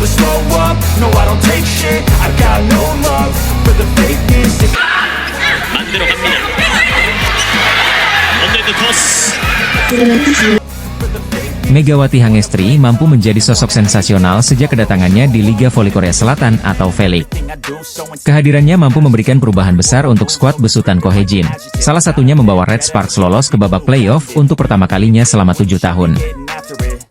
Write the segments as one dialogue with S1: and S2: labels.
S1: never slow up, no I don't take shit. I got no love for the fakeness.
S2: 만들어 갑니다. 오늘도 토스.
S3: Megawati Hangestri mampu menjadi sosok sensasional sejak kedatangannya di Liga Voli Korea Selatan atau V-League. Kehadirannya mampu memberikan perubahan besar untuk skuad besutan Ko Hye-jin. Salah satunya membawa Red Sparks lolos ke babak playoff untuk pertama kalinya selama 7 tahun.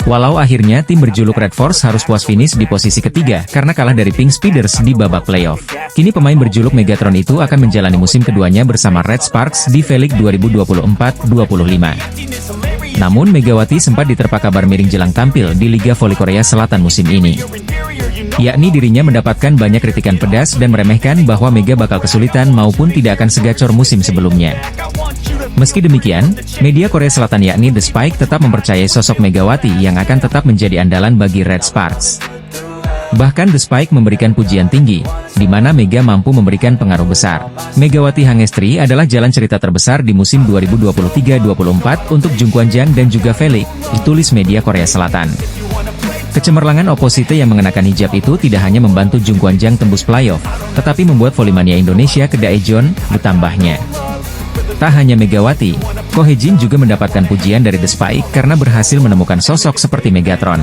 S3: Walau akhirnya tim berjuluk Red Force harus puas finish di posisi ketiga karena kalah dari Pink Speeders di babak playoff. Kini pemain berjuluk Megatron itu akan menjalani musim keduanya bersama Red Sparks di V-League 2024-25. Namun Megawati sempat diterpa kabar miring jelang tampil di Liga Voli Korea Selatan musim ini. Yakni dirinya mendapatkan banyak kritikan pedas dan meremehkan bahwa Mega bakal kesulitan maupun tidak akan segacor musim sebelumnya. Meski demikian, media Korea Selatan yakni The Spike tetap mempercayai sosok Megawati yang akan tetap menjadi andalan bagi Red Sparks. Bahkan The Spike memberikan pujian tinggi, di mana Mega mampu memberikan pengaruh besar. Megawati Hangestri adalah jalan cerita terbesar di musim 2023-24 untuk Jungkwan Jang dan juga V-League, ditulis media Korea Selatan. Kecemerlangan oposite yang mengenakan hijab itu tidak hanya membantu Jungkwan Jang tembus playoff, tetapi membuat volimania Indonesia ke Daejeon bertambahnya. Tak hanya Megawati, Ko Hye-jin juga mendapatkan pujian dari The Spike karena berhasil menemukan sosok seperti Megatron.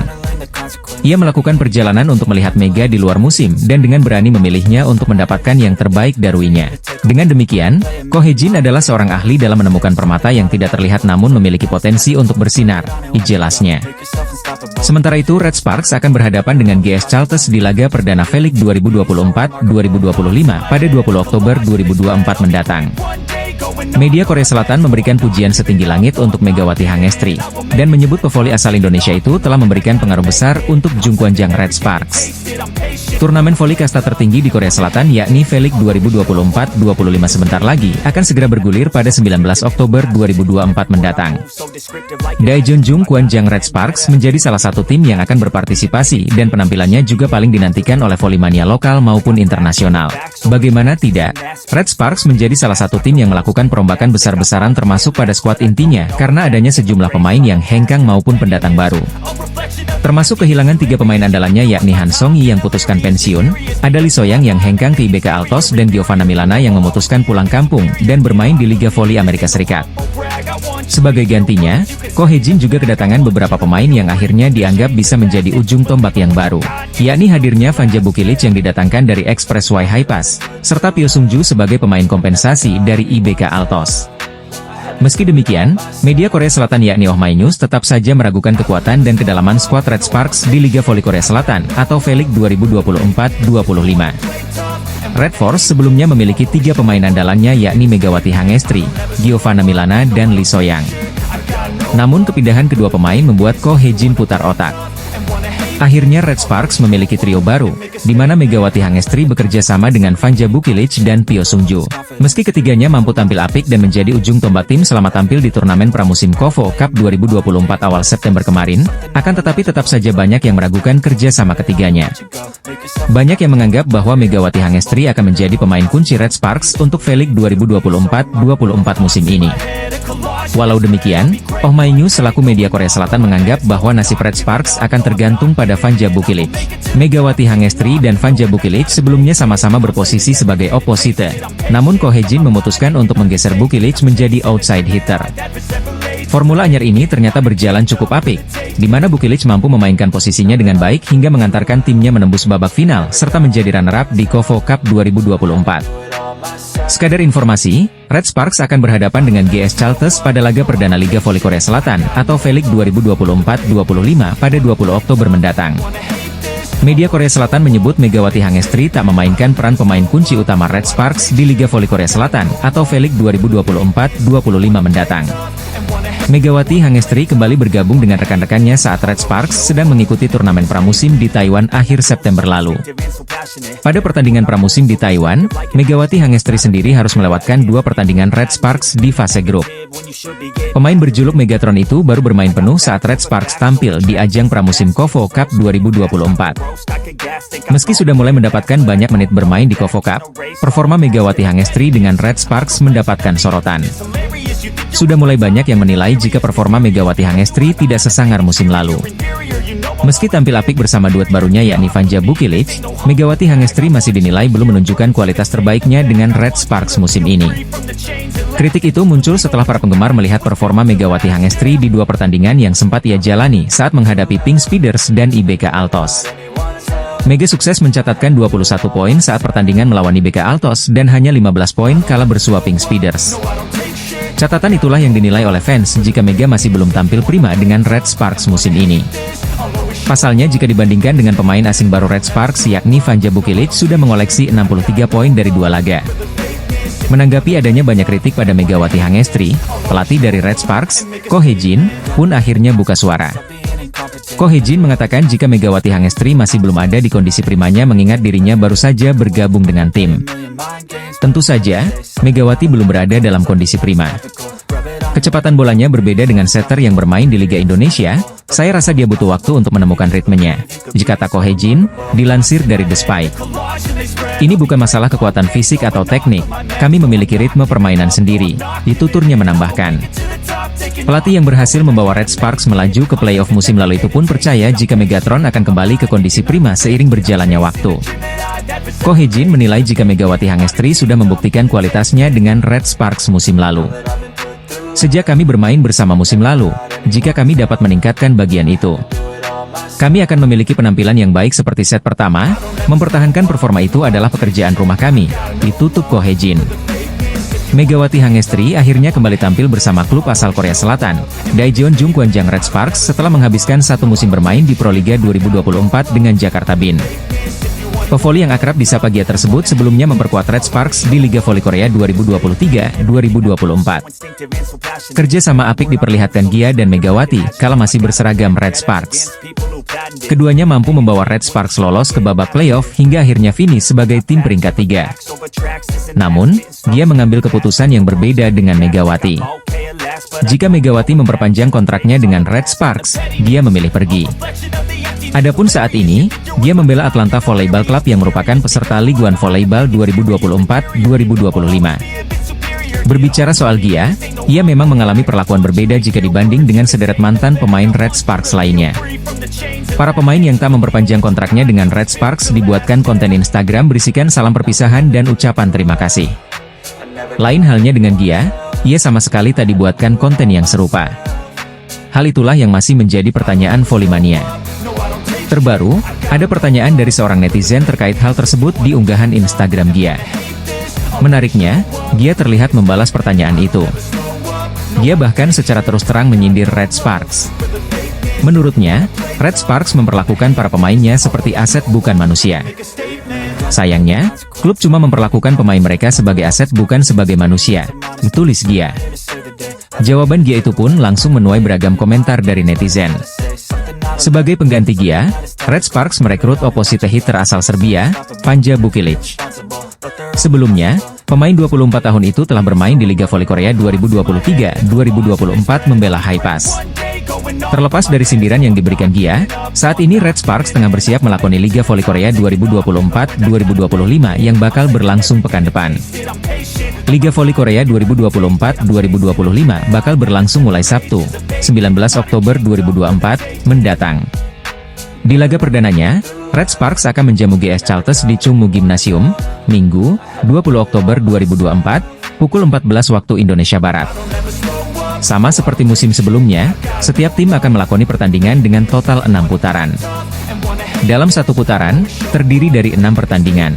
S3: Ia melakukan perjalanan untuk melihat Mega di luar musim dan dengan berani memilihnya untuk mendapatkan yang terbaik darinya. Dengan demikian, Ko Hye-jin adalah seorang ahli dalam menemukan permata yang tidak terlihat namun memiliki potensi untuk bersinar, jelasnya. Sementara itu Red Sparks akan berhadapan dengan GS Chalters di laga perdana V-League 2024-2025 pada 20 Oktober 2024 mendatang. Media Korea Selatan memberikan pujian setinggi langit untuk Megawati Hangestri, dan menyebut pevoli asal Indonesia itu telah memberikan pengaruh besar untuk Jungkwan Jang Red Sparks. Turnamen voli kasta tertinggi di Korea Selatan yakni V-League 2024-25 sebentar lagi akan segera bergulir pada 19 Oktober 2024 mendatang. Daejeon Jungkwan Jang Red Sparks menjadi salah satu tim yang akan berpartisipasi dan penampilannya juga paling dinantikan oleh volimania lokal maupun internasional. Bagaimana tidak, Red Sparks menjadi salah satu tim yang melakukan perombakan besar-besaran termasuk pada skuad intinya karena adanya sejumlah pemain yang hengkang maupun pendatang baru. Termasuk kehilangan 3 pemain andalannya yakni Han Song-yi yang putuskan pensiun, ada Lee So-young yang hengkang ke IBK Altos dan Giovanna Milana yang memutuskan pulang kampung dan bermain di Liga Voli Amerika Serikat. Sebagai gantinya, Ko Hye-jin juga kedatangan beberapa pemain yang akhirnya dianggap bisa menjadi ujung tombak yang baru, yakni hadirnya Vanja Bukilic yang didatangkan dari Express Y High Pass, serta Pyo Sung-ju sebagai pemain kompensasi dari IBK Altos. Meski demikian, media Korea Selatan yakni Oh My News tetap saja meragukan kekuatan dan kedalaman skuad Red Sparks di Liga Voli Korea Selatan atau V-League 2024-25. Red Force sebelumnya memiliki 3 pemain andalannya yakni Megawati Hangestri, Giovanna Milana dan Lee So-young. Namun kepindahan kedua pemain membuat Ko Hye-jin putar otak. Akhirnya Red Sparks memiliki trio baru, di mana Megawati Hangestri bekerja sama dengan Vanja Bukilic dan Pyo Sung-ju. Meski ketiganya mampu tampil apik dan menjadi ujung tombak tim selama tampil di turnamen pramusim KOFO Cup 2024 awal September kemarin, akan tetapi tetap saja banyak yang meragukan kerja sama ketiganya. Banyak yang menganggap bahwa Megawati Hangestri akan menjadi pemain kunci Red Sparks untuk V-League 2024-24 musim ini. Walau demikian, Oh My News selaku media Korea Selatan menganggap bahwa nasib Red Sparks akan tergantung pada Vanja Bukilic. Megawati Hangestri dan Vanja Bukilic sebelumnya sama-sama berposisi sebagai opposite. Namun Ko Hye-jin memutuskan untuk menggeser Bukilic menjadi outside hitter. Formula anyar ini ternyata berjalan cukup apik, di mana Bukilic mampu memainkan posisinya dengan baik hingga mengantarkan timnya menembus babak final serta menjadi runner-up di KOFO Cup 2024. Sekadar informasi, Red Sparks akan berhadapan dengan GS Chalters pada laga perdana Liga Voli Korea Selatan atau V-League 2024-25 pada 20 Oktober mendatang. Media Korea Selatan menyebut Megawati Hangestri tak memainkan peran pemain kunci utama Red Sparks di Liga Voli Korea Selatan atau V-League 2024-25 mendatang. Megawati Hangestri kembali bergabung dengan rekan-rekannya saat Red Sparks sedang mengikuti turnamen pramusim di Taiwan akhir September lalu. Pada pertandingan pramusim di Taiwan, Megawati Hangestri sendiri harus melewatkan 2 pertandingan Red Sparks di fase grup. Pemain berjuluk Megatron itu baru bermain penuh saat Red Sparks tampil di ajang pramusim KOFO Cup 2024. Meski sudah mulai mendapatkan banyak menit bermain di KOFO Cup, performa Megawati Hangestri dengan Red Sparks mendapatkan sorotan. Sudah mulai banyak yang menilai jika performa Megawati Hangestri tidak sesangar musim lalu. Meski tampil apik bersama duet barunya yakni Vanja Bukilic, Megawati Hangestri masih dinilai belum menunjukkan kualitas terbaiknya dengan Red Sparks musim ini. Kritik itu muncul setelah para penggemar melihat performa Megawati Hangestri di dua pertandingan yang sempat ia jalani saat menghadapi Pink Speeders dan IBK Altos. Mega sukses mencatatkan 21 poin saat pertandingan melawan IBK Altos dan hanya 15 poin kala bersua Pink Speeders. Catatan itulah yang dinilai oleh fans jika Mega masih belum tampil prima dengan Red Sparks musim ini. Pasalnya jika dibandingkan dengan pemain asing baru Red Sparks yakni Vanja Bukilic sudah mengoleksi 63 poin dari 2 laga. Menanggapi adanya banyak kritik pada Megawati Hangestri, pelatih dari Red Sparks, Ko Hye-jin, pun akhirnya buka suara. Ko Hye-jin mengatakan jika Megawati Hangestri masih belum ada di kondisi primanya mengingat dirinya baru saja bergabung dengan tim. Tentu saja, Megawati belum berada dalam kondisi prima. Kecepatan bolanya berbeda dengan setter yang bermain di Liga Indonesia, saya rasa dia butuh waktu untuk menemukan ritmenya. Jika Ko Hye-jin, dilansir dari The Spike. Ini bukan masalah kekuatan fisik atau teknik, kami memiliki ritme permainan sendiri, dituturnya menambahkan. Pelatih yang berhasil membawa Red Sparks melaju ke playoff musim lalu itu pun percaya jika Megatron akan kembali ke kondisi prima seiring berjalannya waktu. Ko Hye-jin menilai jika Megawati Hangestri sudah membuktikan kualitasnya dengan Red Sparks musim lalu. Sejak kami bermain bersama musim lalu, jika kami dapat meningkatkan bagian itu, kami akan memiliki penampilan yang baik seperti set pertama, mempertahankan performa itu adalah pekerjaan rumah kami, ditutup Ko Hye-jin. Megawati Hangestri akhirnya kembali tampil bersama klub asal Korea Selatan, Daejeon Jungkwanjang Red Sparks setelah menghabiskan satu musim bermain di Proliga 2024 dengan Jakarta Bin. Pevoli yang akrab disapa Gia tersebut sebelumnya memperkuat Red Sparks di Liga Voli Korea 2023-2024. Kerja sama apik diperlihatkan Gia dan Megawati kala masih berseragam Red Sparks. Keduanya mampu membawa Red Sparks lolos ke babak playoff hingga akhirnya finish sebagai tim peringkat 3. Namun, Gia mengambil keputusan yang berbeda dengan Megawati. Jika Megawati memperpanjang kontraknya dengan Red Sparks, Gia memilih pergi. Adapun saat ini, dia membela Atlanta Volleyball Club yang merupakan peserta Ligue 1 Volleyball 2024-2025. Berbicara soal Gia, ia memang mengalami perlakuan berbeda jika dibanding dengan sederet mantan pemain Red Sparks lainnya. Para pemain yang tak memperpanjang kontraknya dengan Red Sparks dibuatkan konten Instagram berisikan salam perpisahan dan ucapan terima kasih. Lain halnya dengan Gia, ia sama sekali tak dibuatkan konten yang serupa. Hal itulah yang masih menjadi pertanyaan Volley-mania. Terbaru, ada pertanyaan dari seorang netizen terkait hal tersebut di unggahan Instagram Gia. Menariknya, Gia terlihat membalas pertanyaan itu. Gia bahkan secara terus terang menyindir Red Sparks. Menurutnya, Red Sparks memperlakukan para pemainnya seperti aset bukan manusia. Sayangnya, klub cuma memperlakukan pemain mereka sebagai aset bukan sebagai manusia, tulis Gia. Jawaban Gia itu pun langsung menuai beragam komentar dari netizen. Sebagai pengganti Gia, Red Sparks merekrut oposite hitter asal Serbia, Vanja Bukilic. Sebelumnya, pemain 24 tahun itu telah bermain di Liga Voli Korea 2023-2024 membela Haepas. Terlepas dari sindiran yang diberikan Gia, saat ini Red Sparks tengah bersiap melakoni Liga Voli Korea 2024-2025 yang bakal berlangsung pekan depan. Liga Voli Korea 2024-2025 bakal berlangsung mulai Sabtu, 19 Oktober 2024, mendatang. Di laga perdananya, Red Sparks akan menjamu GS Chalters di Chungmu Gymnasium, Minggu, 20 Oktober 2024, pukul 14 waktu Indonesia Barat. Sama seperti musim sebelumnya, setiap tim akan melakoni pertandingan dengan total 6 putaran. Dalam satu putaran, terdiri dari 6 pertandingan.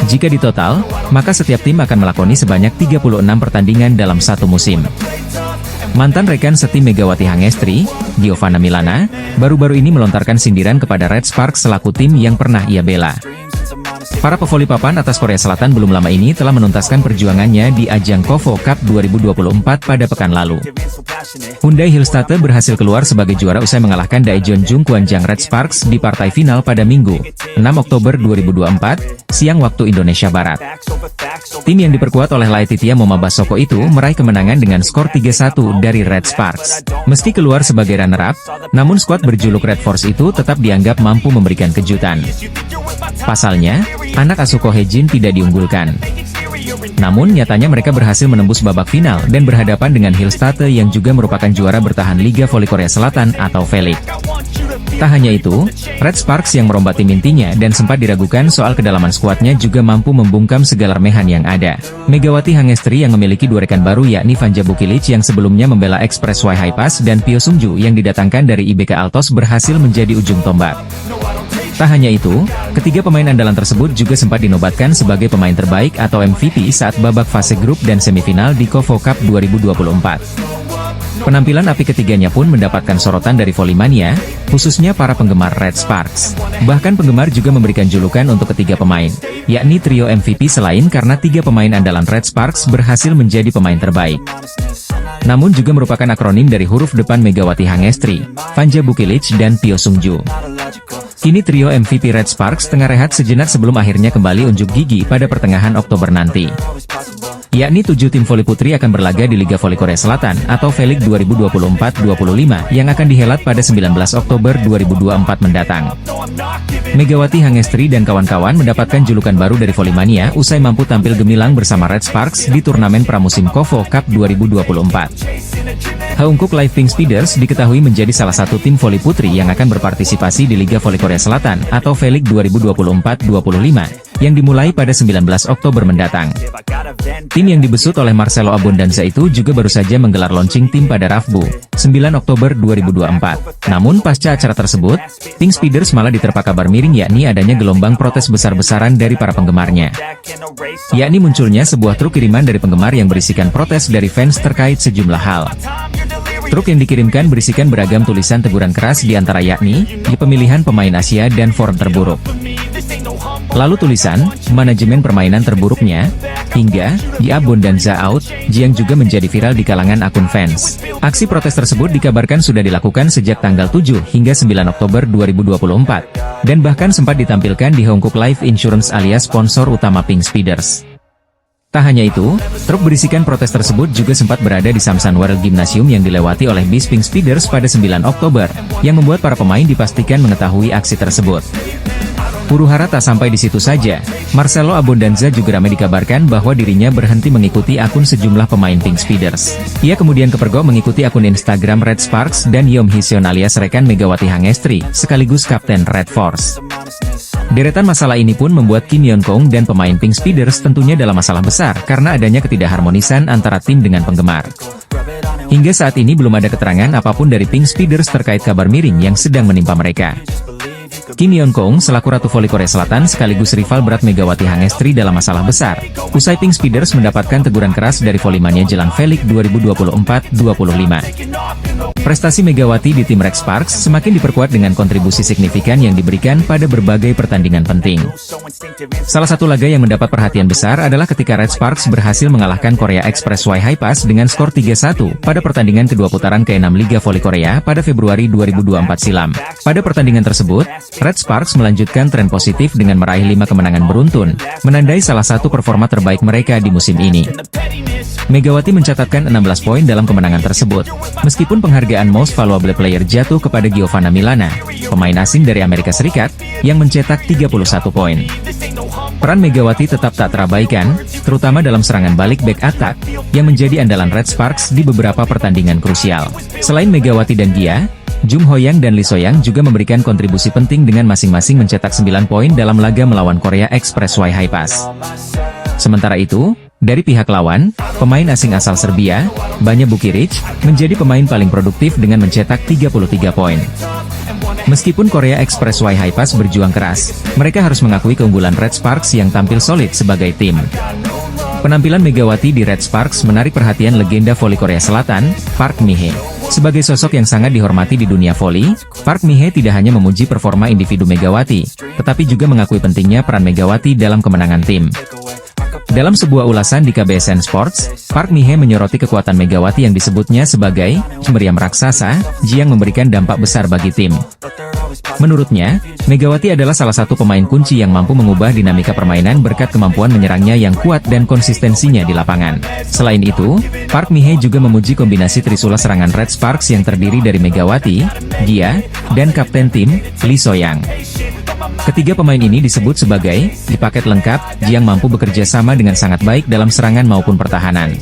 S3: Jika ditotal, maka setiap tim akan melakoni sebanyak 36 pertandingan dalam satu musim. Mantan rekan setim Megawati Hangestri, Giovanna Milana, baru-baru ini melontarkan sindiran kepada Red Sparks selaku tim yang pernah ia bela. Para pevoli papan atas Korea Selatan belum lama ini telah menuntaskan perjuangannya di ajang KOFO Cup 2024 pada pekan lalu. Hyundai Hillstatte berhasil keluar sebagai juara usai mengalahkan Daejeon Jungkwanjang Red Sparks di partai final pada Minggu, 6 Oktober 2024, siang waktu Indonesia Barat. Tim yang diperkuat oleh Laetitia Momabasoko itu meraih kemenangan dengan skor 3-1 dari Red Sparks. Meski keluar sebagai runner-up, namun skuad berjuluk Red Force itu tetap dianggap mampu memberikan kejutan. Pasalnya, anak asuh Ko Hye-jin tidak diunggulkan. Namun nyatanya mereka berhasil menembus babak final dan berhadapan dengan Hillstatte yang juga merupakan juara bertahan Liga Voli Korea Selatan atau V-League. Tak hanya itu, Red Sparks yang merombak tim intinya dan sempat diragukan soal kedalaman skuadnya juga mampu membungkam segala remehan yang ada. Megawati Hangestri yang memiliki 2 rekan baru yakni Vanja Bukilic yang sebelumnya membela Express Y High Pass dan Pio Sungju yang didatangkan dari IBK Altos berhasil menjadi ujung tombak. Tak hanya itu, ketiga pemain andalan tersebut juga sempat dinobatkan sebagai pemain terbaik atau MVP saat babak fase grup dan semifinal di Kovo Cup 2024. Penampilan api ketiganya pun mendapatkan sorotan dari Volley-mania, khususnya para penggemar Red Sparks. Bahkan penggemar juga memberikan julukan untuk ketiga pemain, yakni trio MVP selain karena 3 pemain andalan Red Sparks berhasil menjadi pemain terbaik. Namun juga merupakan akronim dari huruf depan Megawati Hangestri, Vanja Bukilic dan Pio Sungju. Kini trio MVP Red Sparks tengah rehat sejenak sebelum akhirnya kembali unjuk gigi pada pertengahan Oktober nanti. Yakni 7 tim voli putri akan berlaga di Liga Voli Korea Selatan atau V-League 2024-25 yang akan dihelat pada 19 Oktober 2024 mendatang. Megawati Hangestri dan kawan-kawan mendapatkan julukan baru dari Volley-mania usai mampu tampil gemilang bersama Red Sparks di turnamen pramusim Kovo Cup 2024. Haungkuk Live Pink Speeders diketahui menjadi salah satu tim voli putri yang akan berpartisipasi di Liga Voli Korea Selatan atau V-League 2024-25 yang dimulai pada 19 Oktober mendatang. Tim yang dibesut oleh Marcelo Abondanza itu juga baru saja menggelar launching tim pada Rabu, 9 Oktober 2024. Namun pasca acara tersebut, Pink Speeders malah diterpa kabar miring yakni adanya gelombang protes besar-besaran dari para penggemarnya. Yakni munculnya sebuah truk kiriman dari penggemar yang berisikan protes dari fans terkait sejumlah hal. Truk yang dikirimkan berisikan beragam tulisan teguran keras di antara yakni, di pemilihan pemain Asia dan form terburuk. Lalu tulisan, manajemen permainan terburuknya, hingga, di Abondanza out, yang juga menjadi viral di kalangan akun fans. Aksi protes tersebut dikabarkan sudah dilakukan sejak tanggal 7 hingga 9 Oktober 2024, dan bahkan sempat ditampilkan di Haungkuk Life Insurance alias sponsor utama Pink Speeders. Tak hanya itu, truk berisikan protes tersebut juga sempat berada di Samsan World Gymnasium yang dilewati oleh bis Pink Speeders pada 9 Oktober, yang membuat para pemain dipastikan mengetahui aksi tersebut. Huru-hara tak sampai di situ saja, Marcelo Abondanza juga ramai dikabarkan bahwa dirinya berhenti mengikuti akun sejumlah pemain Pink Speeders. Ia kemudian kepergok mengikuti akun Instagram Red Sparks dan Yeom Hee-seon alias rekan Megawati Hangestri, sekaligus kapten Red Force. Deretan masalah ini pun membuat Kim Yeon-kong dan pemain Pink Speeders tentunya dalam masalah besar karena adanya ketidakharmonisan antara tim dengan penggemar. Hingga saat ini belum ada keterangan apapun dari Pink Speeders terkait kabar miring yang sedang menimpa mereka. Kim Yeon-kong selaku Ratu Voli Korea Selatan sekaligus rival berat Megawati Hangestri dalam masalah besar. Usai Pink Speeders mendapatkan teguran keras dari Volley-mania jelang V-League 2024-25. Prestasi Megawati di tim Red Sparks semakin diperkuat dengan kontribusi signifikan yang diberikan pada berbagai pertandingan penting. Salah satu laga yang mendapat perhatian besar adalah ketika Red Sparks berhasil mengalahkan Korea Express Y High Pass dengan skor 3-1 pada pertandingan kedua putaran ke-6 Liga Voli Korea pada Februari 2024 silam. Pada pertandingan tersebut, Red Sparks melanjutkan tren positif dengan meraih 5 kemenangan beruntun, menandai salah satu performa terbaik mereka di musim ini. Megawati mencatatkan 16 poin dalam kemenangan tersebut, meskipun penghargaan Most Valuable Player jatuh kepada Giovanna Milana, pemain asing dari Amerika Serikat, yang mencetak 31 poin. Peran Megawati tetap tak terabaikan, terutama dalam serangan balik back attack, yang menjadi andalan Red Sparks di beberapa pertandingan krusial. Selain Megawati dan Gia, Jung Ho-yang dan Lee So-yang juga memberikan kontribusi penting dengan masing-masing mencetak 9 poin dalam laga melawan Korea Express Y High Pass. Sementara itu, dari pihak lawan, pemain asing asal Serbia, Vanja Bukilic, menjadi pemain paling produktif dengan mencetak 33 poin. Meskipun Korea Express Y High Pass berjuang keras, mereka harus mengakui keunggulan Red Sparks yang tampil solid sebagai tim. Penampilan Megawati di Red Sparks menarik perhatian legenda voli Korea Selatan, Park Mi-hee. Sebagai sosok yang sangat dihormati di dunia voli, Park Mi-hee tidak hanya memuji performa individu Megawati, tetapi juga mengakui pentingnya peran Megawati dalam kemenangan tim. Dalam sebuah ulasan di KBSN Sports, Park Mi-hee menyoroti kekuatan Megawati yang disebutnya sebagai meriam raksasa, yang memberikan dampak besar bagi tim. Menurutnya, Megawati adalah salah satu pemain kunci yang mampu mengubah dinamika permainan berkat kemampuan menyerangnya yang kuat dan konsistensinya di lapangan. Selain itu, Park Mi-hee juga memuji kombinasi trisula serangan Red Sparks yang terdiri dari Megawati, Gia, dan kapten tim, Lee So-yang. Ketiga pemain ini disebut sebagai di paket lengkap, yang mampu bekerja sama dengan sangat baik dalam serangan maupun pertahanan.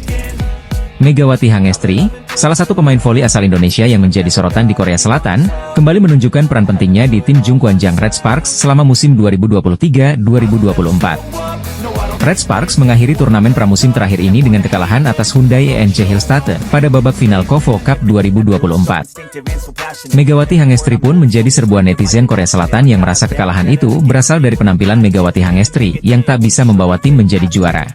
S3: Megawati Hangestri, salah satu pemain voli asal Indonesia yang menjadi sorotan di Korea Selatan, kembali menunjukkan peran pentingnya di tim Jungkwanjang Red Sparks selama musim 2023-2024. Red Sparks mengakhiri turnamen pramusim terakhir ini dengan kekalahan atas Hyundai ENC Hillstatte pada babak final KOFO Cup 2024. Megawati Hangestri pun menjadi serbuan netizen Korea Selatan yang merasa kekalahan itu berasal dari penampilan Megawati Hangestri yang tak bisa membawa tim menjadi juara.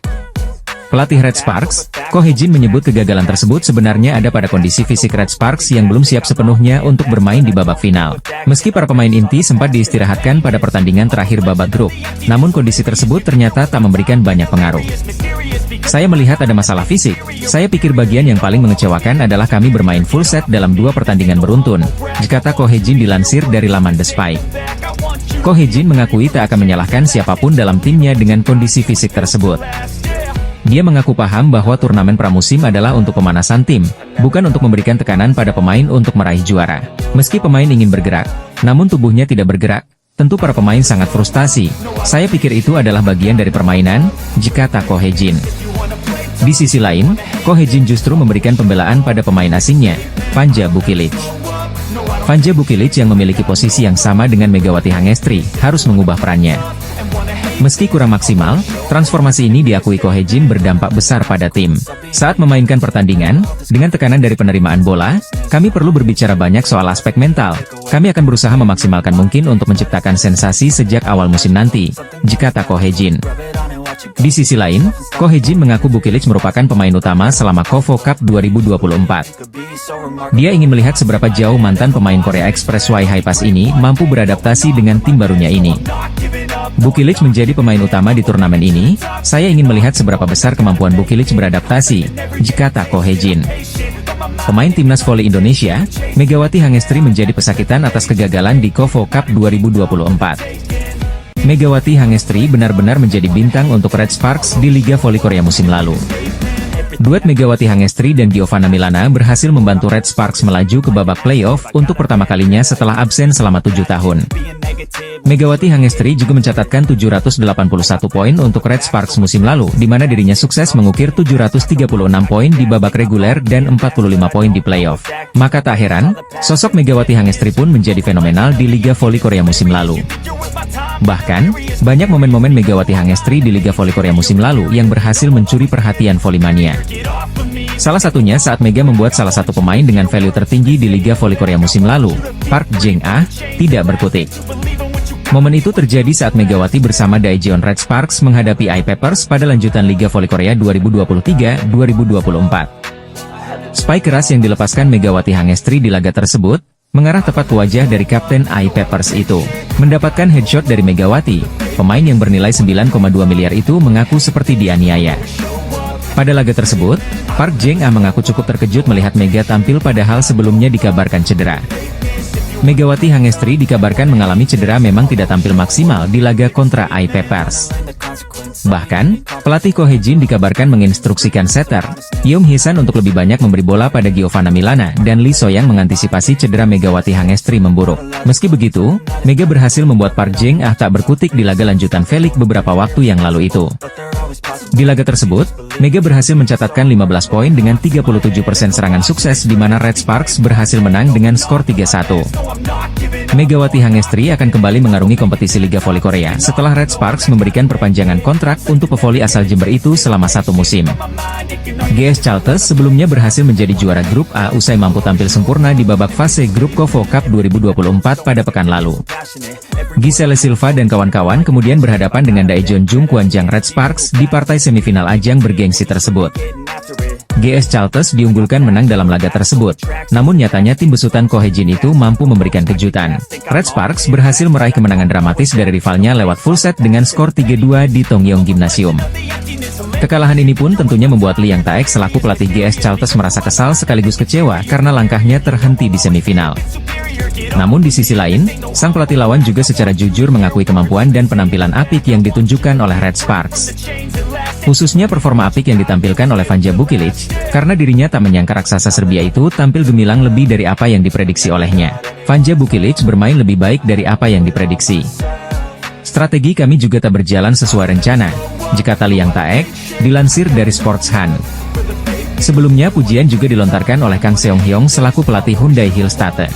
S3: Pelatih Red Sparks, Ko Hee-jin menyebut kegagalan tersebut sebenarnya ada pada kondisi fisik Red Sparks yang belum siap sepenuhnya untuk bermain di babak final. Meski para pemain inti sempat diistirahatkan pada pertandingan terakhir babak grup, namun kondisi tersebut ternyata tak memberikan banyak pengaruh. Saya melihat ada masalah fisik. Saya pikir bagian yang paling mengecewakan adalah kami bermain full set dalam 2 pertandingan beruntun, kata Ko Hee-jin dilansir dari laman The Spike. Ko Hee-jin mengakui tak akan menyalahkan siapapun dalam timnya dengan kondisi fisik tersebut. Dia mengaku paham bahwa turnamen pramusim adalah untuk pemanasan tim, bukan untuk memberikan tekanan pada pemain untuk meraih juara. Meski pemain ingin bergerak, namun tubuhnya tidak bergerak, tentu para pemain sangat frustasi. Saya pikir itu adalah bagian dari permainan, kata Ko Hee-jin. Di sisi lain, Ko Hee-jin justru memberikan pembelaan pada pemain asingnya, Vanja Bukilic. Vanja Bukilic yang memiliki posisi yang sama dengan Megawati Hangestri, harus mengubah perannya. Meski kurang maksimal, transformasi ini diakui Ko Hee-jin berdampak besar pada tim. Saat memainkan pertandingan, dengan tekanan dari penerimaan bola, kami perlu berbicara banyak soal aspek mental. Kami akan berusaha memaksimalkan mungkin untuk menciptakan sensasi sejak awal musim nanti, kata Ko Hee-jin. Di sisi lain, Ko Hee-jin mengaku Bukilic merupakan pemain utama selama KOFO Cup 2024. Dia ingin melihat seberapa jauh mantan pemain Korea Express Y High-Pass ini mampu beradaptasi dengan tim barunya ini. Bukilic menjadi pemain utama di turnamen ini, saya ingin melihat seberapa besar kemampuan Bukilic beradaptasi, kata Ko Hee-jin. Pemain timnas voli Indonesia, Megawati Hangestri menjadi pesakitan atas kegagalan di KOFO Cup 2024. Megawati Hangestri benar-benar menjadi bintang untuk Red Sparks di Liga Voli Korea musim lalu. Duet Megawati Hangestri dan Giovanna Milana berhasil membantu Red Sparks melaju ke babak playoff untuk pertama kalinya setelah absen selama 7 tahun. Megawati Hangestri juga mencatatkan 781 poin untuk Red Sparks musim lalu, di mana dirinya sukses mengukir 736 poin di babak reguler dan 45 poin di playoff. Maka tak heran, sosok Megawati Hangestri pun menjadi fenomenal di Liga Voli Korea musim lalu. Bahkan, banyak momen-momen Megawati Hangestri di Liga Voli Korea musim lalu yang berhasil mencuri perhatian volimania. Salah satunya saat Mega membuat salah satu pemain dengan value tertinggi di Liga Voli Korea musim lalu, Park Jeng-ah, tidak berkutik. Momen itu terjadi saat Megawati bersama Daejeon Red Sparks menghadapi I-Papers pada lanjutan Liga Voli Korea 2023-2024. Spike keras yang dilepaskan Megawati Hangestri di laga tersebut, mengarah tepat ke wajah dari kapten I-Papers itu. Mendapatkan headshot dari Megawati, pemain yang bernilai 9,2 miliar itu mengaku seperti dianiaya. Pada laga tersebut, Park Jeng-ah mengaku cukup terkejut melihat Mega tampil padahal sebelumnya dikabarkan cedera. Megawati Hangestri dikabarkan mengalami cedera memang tidak tampil maksimal di laga kontra I-Papers. Bahkan, pelatih Ko Hee-jin dikabarkan menginstruksikan setter, Yeom Hee-san untuk lebih banyak memberi bola pada Giovanna Milana dan Lee So-yang mengantisipasi cedera Megawati Hangestri memburuk. Meski begitu, Mega berhasil membuat Park Jeng-ah tak berkutik di laga lanjutan V-League beberapa waktu yang lalu itu. Di laga tersebut, Mega berhasil mencatatkan 15 poin dengan 37% serangan sukses di mana Red Sparks berhasil menang dengan skor 3-1. Megawati Hangestri akan kembali mengarungi kompetisi Liga Voli Korea setelah Red Sparks memberikan perpanjangan kontrak untuk pevoli asal Jember itu selama 1 musim. GS Chalters sebelumnya berhasil menjadi juara grup A usai mampu tampil sempurna di babak fase grup KOFO Cup 2024 pada pekan lalu. Giselle Silva dan kawan-kawan kemudian berhadapan dengan Daejeon Jungkwanjang Red Sparks di partai semifinal ajang bergengsi tersebut. GS Chalters diunggulkan menang dalam laga tersebut, namun nyatanya tim besutan Ko Hee-jin itu mampu memberikan kejutan. Red Sparks berhasil meraih kemenangan dramatis dari rivalnya lewat full set dengan skor 3-2 di Tongyong Gymnasium. Kekalahan ini pun tentunya membuat Lee Yang Taek selaku pelatih GS Chalters merasa kesal sekaligus kecewa karena langkahnya terhenti di semifinal. Namun di sisi lain, sang pelatih lawan juga secara jujur mengakui kemampuan dan penampilan apik yang ditunjukkan oleh Red Sparks. Khususnya performa apik yang ditampilkan oleh Vanja Bukilic, karena dirinya tak menyangka raksasa Serbia itu tampil gemilang lebih dari apa yang diprediksi olehnya. Vanja Bukilic bermain lebih baik dari apa yang diprediksi. Strategi kami juga tak berjalan sesuai rencana, kata Lee Yang Taek, dilansir dari Sportsan. Sebelumnya pujian juga dilontarkan oleh Kang Seong Hyong selaku pelatih Hyundai Hillstatte.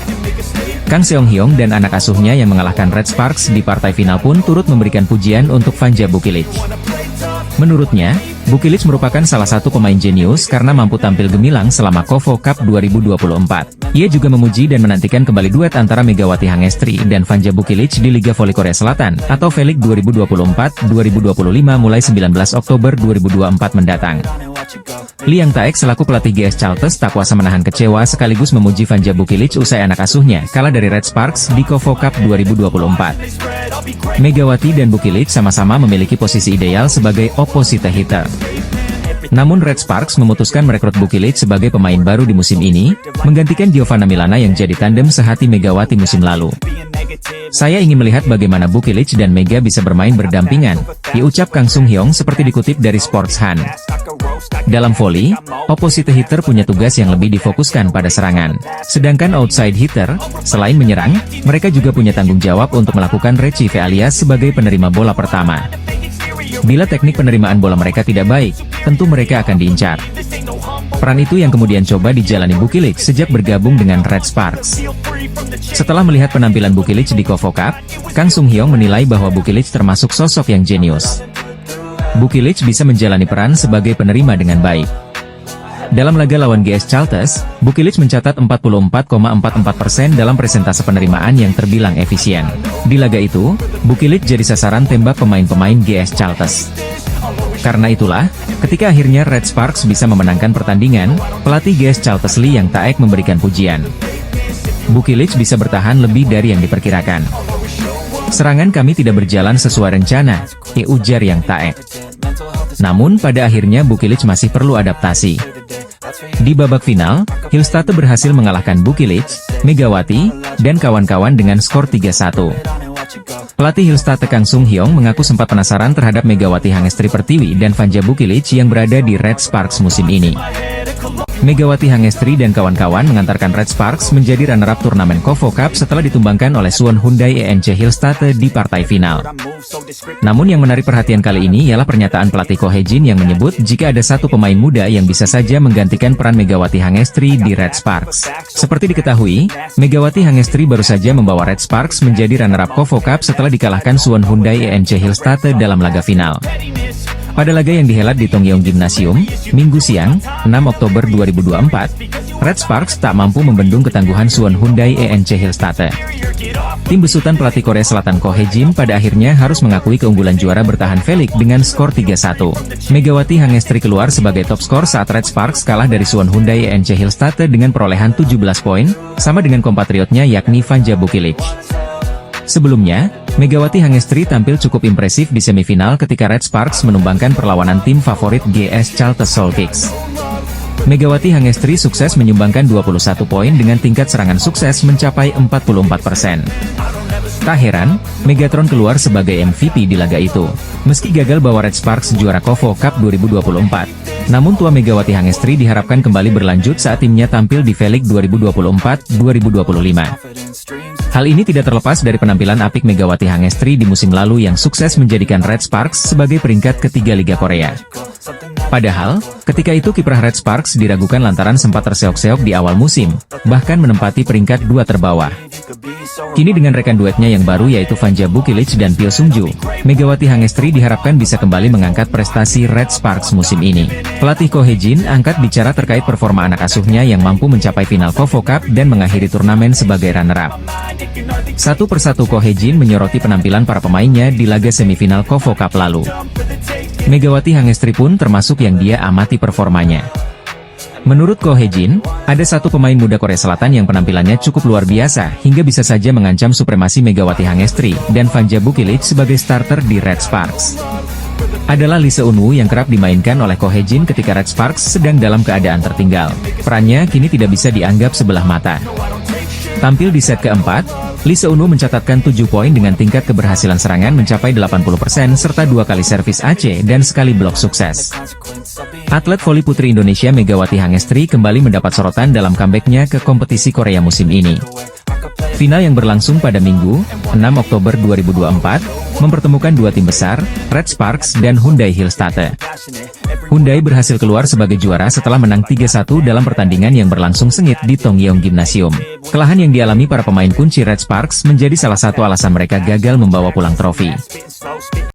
S3: Kang Seong Hyong dan anak asuhnya yang mengalahkan Red Sparks di partai final pun turut memberikan pujian untuk Vanja Bukilic. Menurutnya, Bukilic merupakan salah satu pemain jenius karena mampu tampil gemilang selama KOFO Cup 2024. Ia juga memuji dan menantikan kembali duet antara Megawati Hangestri dan Vanja Bukilic di Liga Voli Korea Selatan atau V-League 2024-2025 mulai 19 Oktober 2024 mendatang. Liang Taek selaku pelatih GS Chalters tak kuasa menahan kecewa sekaligus memuji Vanja Bukilic usai anak asuhnya kalah dari Red Sparks di KOFO Cup 2024. Megawati dan Bukilic sama-sama memiliki posisi ideal sebagai opposite hitter. Namun Red Sparks memutuskan merekrut Bukilic sebagai pemain baru di musim ini, menggantikan Giovanna Milana yang jadi tandem sehati Megawati musim lalu. Saya ingin melihat bagaimana Bukilic dan Mega bisa bermain berdampingan, diucap Kang Sung Hyong seperti dikutip dari Sportsan. Dalam voli, opposite hitter punya tugas yang lebih difokuskan pada serangan. Sedangkan outside hitter, selain menyerang, mereka juga punya tanggung jawab untuk melakukan retrieve alias sebagai penerima bola pertama. Bila teknik penerimaan bola mereka tidak baik, tentu mereka akan diincar. Peran itu yang kemudian coba dijalani Bukilic sejak bergabung dengan Red Sparks. Setelah melihat penampilan Bukilic di KOFO Cup, Kang Sung Hyong menilai bahwa Bukilic termasuk sosok yang jenius. Bukilic bisa menjalani peran sebagai penerima dengan baik. Dalam laga lawan GS Chalters, Bukilic mencatat 44,44% dalam persentase penerimaan yang terbilang efisien. Di laga itu, Bukilic jadi sasaran tembak pemain-pemain GS Chalters. Karena itulah, ketika akhirnya Red Sparks bisa memenangkan pertandingan, pelatih GS Chalters Liang Taek memberikan pujian. Bukilic bisa bertahan lebih dari yang diperkirakan. Serangan kami tidak berjalan sesuai rencana, ujar Yang Taek. Namun pada akhirnya Bukilic masih perlu adaptasi. Di babak final, Hillstatte berhasil mengalahkan Bukilic, Megawati, dan kawan-kawan dengan skor 3-1. Pelatih Hillstatte Kang Sung Hyong mengaku sempat penasaran terhadap Megawati Hangestri Pertiwi dan Vanja Bukilic yang berada di Red Sparks musim ini. Megawati Hangestri dan kawan-kawan mengantarkan Red Sparks menjadi runner-up turnamen KOFO Cup setelah ditumbangkan oleh Suwon Hyundai ENC Hillstatte di partai final. Namun yang menarik perhatian kali ini ialah pernyataan pelatih Ko Hye-jin yang menyebut jika ada satu pemain muda yang bisa saja menggantikan peran Megawati Hangestri di Red Sparks. Seperti diketahui, Megawati Hangestri baru saja membawa Red Sparks menjadi runner-up KOFO Cup setelah dikalahkan Suwon Hyundai ENC Hillstatte dalam laga final. Pada laga yang dihelat di Tongyeong Gymnasium, Minggu siang, 6 Oktober 2024, Red Sparks tak mampu membendung ketangguhan Suwon Hyundai ENC Hillstatte. Tim besutan pelatih Korea Selatan Ko Hye-jin pada akhirnya harus mengakui keunggulan juara bertahan V-League dengan skor 3-1. Megawati Hangestri keluar sebagai top skor saat Red Sparks kalah dari Suwon Hyundai ENC Hillstatte dengan perolehan 17 poin, sama dengan kompatriotnya yakni Vanja Bukilic. Sebelumnya, Megawati Hangestri tampil cukup impresif di semifinal ketika Red Sparks menumbangkan perlawanan tim favorit GS Chalters Seoul Kicks. Megawati Hangestri sukses menyumbangkan 21 poin dengan tingkat serangan sukses mencapai 44%. Tak heran, Megatron keluar sebagai MVP di laga itu. Meski gagal bawa Red Sparks juara KOFO Cup 2024, namun tua Megawati Hangestri diharapkan kembali berlanjut saat timnya tampil di V-League 2024-2025. Hal ini tidak terlepas dari penampilan apik Megawati Hangestri di musim lalu yang sukses menjadikan Red Sparks sebagai peringkat ketiga Liga Korea. Padahal, ketika itu kiprah Red Sparks diragukan lantaran sempat terseok-seok di awal musim, bahkan menempati peringkat 2 terbawah. Kini dengan rekan duetnya yang baru yaitu Vanja Bukilic dan Pyo Sung-ju, Megawati Hangestri diharapkan bisa kembali mengangkat prestasi Red Sparks musim ini. Pelatih Ko Hye-jin angkat bicara terkait performa anak asuhnya yang mampu mencapai final KOFO Cup dan mengakhiri turnamen sebagai runner-up. Satu persatu Ko Hye-jin menyoroti penampilan para pemainnya di laga semifinal KOFO Cup lalu. Megawati Hangestri pun termasuk yang dia amati performanya. Menurut Ko Hye-jin, ada satu pemain muda Korea Selatan yang penampilannya cukup luar biasa hingga bisa saja mengancam supremasi Megawati Hangestri dan Vanja Bukilic sebagai starter di Red Sparks. Adalah Lee Seung-woo yang kerap dimainkan oleh Ko Hye-jin ketika Red Sparks sedang dalam keadaan tertinggal. Perannya kini tidak bisa dianggap sebelah mata. Tampil di set keempat, Lee Seung-woo mencatatkan 7 poin dengan tingkat keberhasilan serangan mencapai 80% serta 2 kali servis AC dan sekali blok sukses. Atlet voli putri Indonesia Megawati Hangestri kembali mendapat sorotan dalam comeback-nya ke kompetisi Korea musim ini. Final yang berlangsung pada Minggu, 6 Oktober 2024, mempertemukan dua tim besar, Red Sparks dan Hyundai Hillstatte. Hyundai berhasil keluar sebagai juara setelah menang 3-1 dalam pertandingan yang berlangsung sengit di Tongyeong Gymnasium. Kekalahan yang dialami para pemain kunci Red Sparks menjadi salah satu alasan mereka gagal membawa pulang trofi.